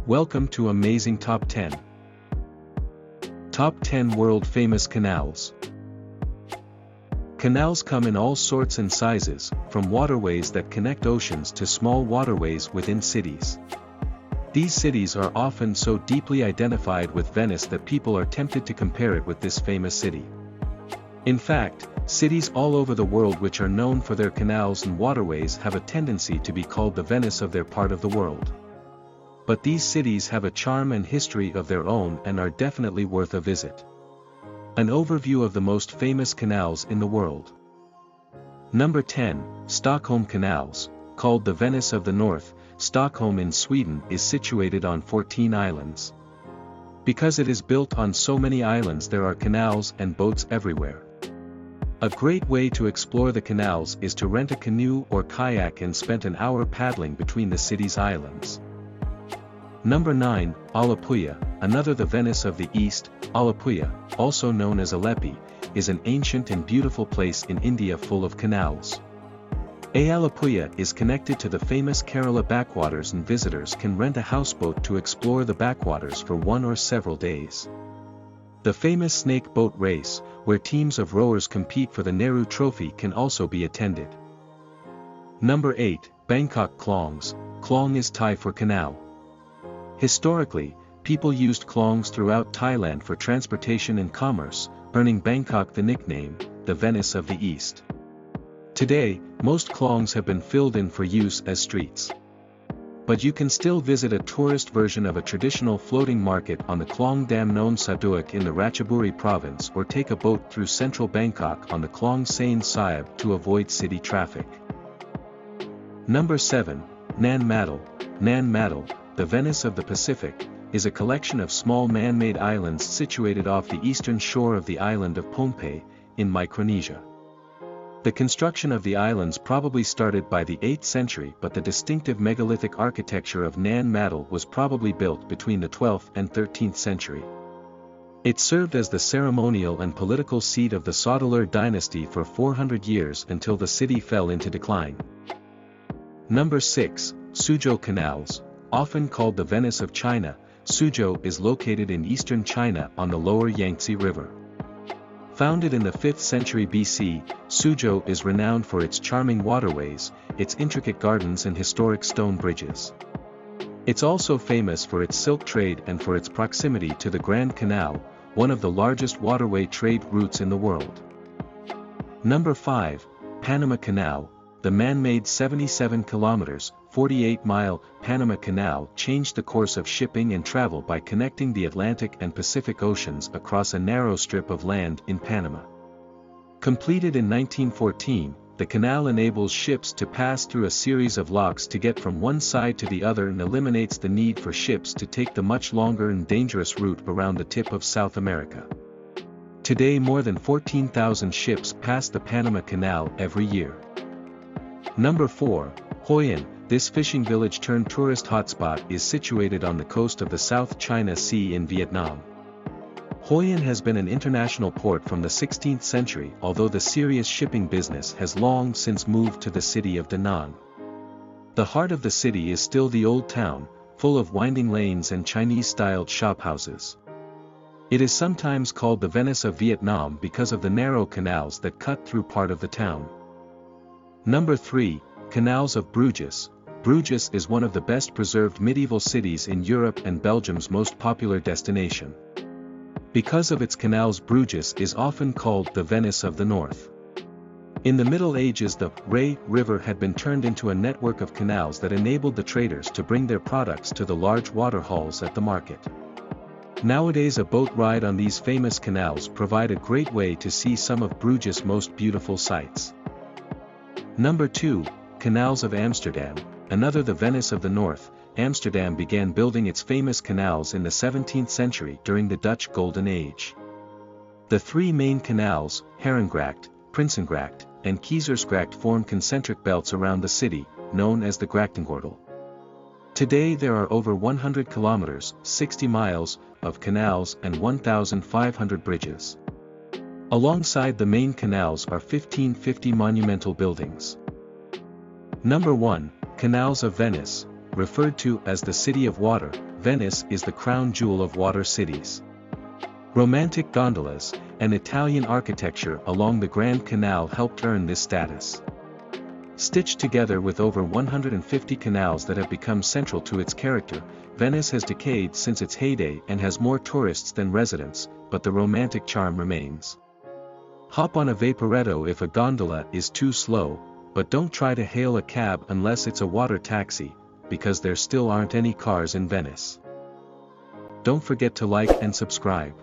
Welcome to Amazing Top 10. Top 10 World Famous Canals. Canals come in all sorts and sizes, from waterways that connect oceans to small waterways within cities. These cities are often so deeply identified with Venice that people are tempted to compare it with this famous city. In fact, cities all over the world which are known for their canals and waterways have a tendency to be called the Venice of their part of the world. But these cities have a charm and history of their own and are definitely worth a visit. An overview of the most famous canals in the world. Number 10, Stockholm Canals. Called the Venice of the North, Stockholm in Sweden is situated on 14 islands. Because it is built on so many islands, there are canals and boats everywhere. A great way to explore the canals is to rent a canoe or kayak and spend an hour paddling between the city's islands. Number 9, Alapuzha, another the Venice of the East. Alapuzha, also known as Aleppi, is an ancient and beautiful place in India full of canals. Alapuzha is connected to the famous Kerala backwaters, and visitors can rent a houseboat to explore the backwaters for one or several days. The famous snake boat race, where teams of rowers compete for the Nehru Trophy, can also be attended. Number 8, Bangkok Klongs. Klong is Thai for canal. Historically, people used klongs throughout Thailand for transportation and commerce, earning Bangkok the nickname, the Venice of the East. Today, most klongs have been filled in for use as streets. But you can still visit a tourist version of a traditional floating market on the Klong Dam Non Saduak in the Ratchaburi province, or take a boat through central Bangkok on the Klong Saen Siab to avoid city traffic. Number 7, Nan Madol. Nan Madol, the Venice of the Pacific, is a collection of small man-made islands situated off the eastern shore of the island of Pohnpei, in Micronesia. The construction of the islands probably started by the 8th century, but the distinctive megalithic architecture of Nan Madol was probably built between the 12th and 13th century. It served as the ceremonial and political seat of the Sodalur dynasty for 400 years until the city fell into decline. Number 6, Suzhou Canals. Often called the Venice of China, Suzhou is located in eastern China on the lower Yangtze River. Founded in the 5th century BC, Suzhou is renowned for its charming waterways, its intricate gardens and historic stone bridges. It's also famous for its silk trade and for its proximity to the Grand Canal, one of the largest waterway trade routes in the world. Number 5, Panama Canal. The man-made 77 kilometers, 48-mile, Panama Canal changed the course of shipping and travel by connecting the Atlantic and Pacific Oceans across a narrow strip of land in Panama. Completed in 1914, the canal enables ships to pass through a series of locks to get from one side to the other and eliminates the need for ships to take the much longer and dangerous route around the tip of South America. Today, more than 14,000 ships pass the Panama Canal every year. Number 4, Hoi An. This fishing village turned tourist hotspot is situated on the coast of the South China Sea in Vietnam. Hoi An has been an international port from the 16th century, although the serious shipping business has long since moved to the city of Da Nang. The heart of the city is still the old town, full of winding lanes and Chinese-styled shophouses. It is sometimes called the Venice of Vietnam because of the narrow canals that cut through part of the town. Number 3, Canals of Bruges. Bruges is one of the best preserved medieval cities in Europe and Belgium's most popular destination. Because of its canals, Bruges is often called the Venice of the North. In the Middle Ages, the Rey River had been turned into a network of canals that enabled the traders to bring their products to the large water halls at the market. Nowadays, a boat ride on these famous canals provide a great way to see some of Bruges' most beautiful sights. Number 2, Canals of Amsterdam. Another the Venice of the North, Amsterdam began building its famous canals in the 17th century during the Dutch Golden Age. The three main canals, Herengracht, Prinsengracht, and Keizersgracht form concentric belts around the city, known as the Grachtengordel. Today there are over 100 kilometers, 60 miles, of canals and 1,500 bridges. Alongside the main canals are 1550 monumental buildings. Number 1, Canals of Venice. Referred to as the City of Water, Venice is the crown jewel of water cities. Romantic gondolas, and Italian architecture along the Grand Canal helped earn this status. Stitched together with over 150 canals that have become central to its character, Venice has decayed since its heyday and has more tourists than residents, but the romantic charm remains. Hop on a vaporetto if a gondola is too slow, but don't try to hail a cab unless it's a water taxi, because there still aren't any cars in Venice. Don't forget to like and subscribe.